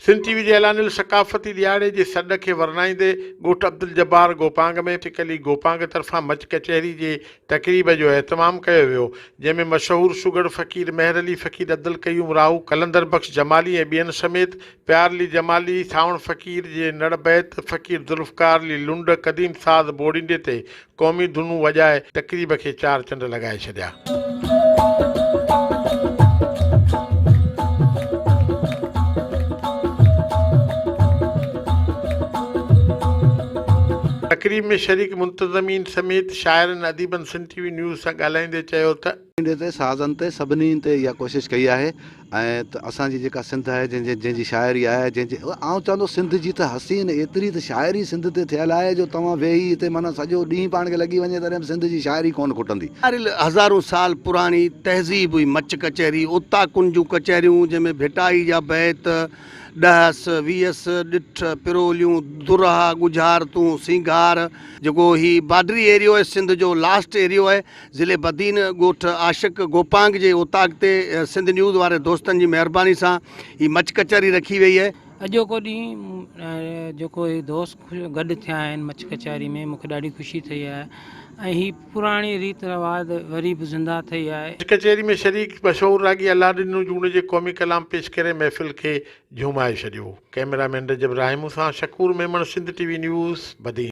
Sindh TV जे ऐलानियल सकाफ़ती ॾियारे जे सॾ खे वरनाईंदे ॻोठ अब्दुल जब्बार गोपांग में टिकली गोपांग तरफ़ां मच कचहरी जे तक़रीब जो एहतमाम कयो वियो, जंहिंमें मशहूर शुगर फ़क़ीर मेहर अली फ़क़ीर अब्दुल क़यूम राहू, कलंदर बख़्श जमाली ऐं ॿियनि समेत प्यार अली जमाली, सावण फ़क़ीर जे नड़ बैत फ़क़ीर ज़ुल्फ़कार अली लुंड क़दीम साज़ बोड़ींदे ते क़ौमी धुनूं वॼाए तक़रीब खे चार चंड लॻाए छॾिया। तक़रीब में शरीक मुंतज़मीन समेत शाइरनि अदीबनि सिंध टीवी न्यूज़ सां ॻाल्हाईंदे चयो त ते साज़नि ते सभिनी ते इहा कोशिशि कई आहे ऐं असांजी जेका सिंध आहे जंहिंजी शाइरी आहे आउं चवंदो सिंध जी त हसीन एतिरी त शाइरी सिंध ते थियल आहे जो तव्हां वेही हिते माना सॼो ॾींहुं पाण खे लॻी वञे तॾहिं सिंध जी शाइरी कोन खुटंदी। हज़ारों साल पुरानी तहज़ीब हुई मच कचहरी, उता कुंजूं कचहरियूं जंहिंमें भिटाई जा बैत ॾहस वीहस ॾिठ पिरोलियूं दुरहा गुजारतूं सिंगार जेको ही बाडरी एरियो आहे सिंध जो लास्ट एरियो आहे ज़िले बदीन ॻोठ आशिक गोपांग जे उतां ते सिंध न्यूज़ वारे दोस्तनि जी महिरबानी सां ही मच कचहरी रखी वई आहे। अॼोको ॾींहुं जेको ही दोस्त गॾु थिया आहिनि मच कचहरी में, मूंखे ॾाढी ख़ुशी थी आहे ऐं ही पुराणी रीत रिवाज वरी बि ज़िंदा थी आहे। कचहरी में शरीक मशहूर रागी अलादीन जून जे क़ौमी कलाम पेश करे महफ़िल खे झुमाए छॾियो। कैमरामैन रजब राहिमू सां शकूर मेमण, सिंध टीवी न्यूज़ बदीन।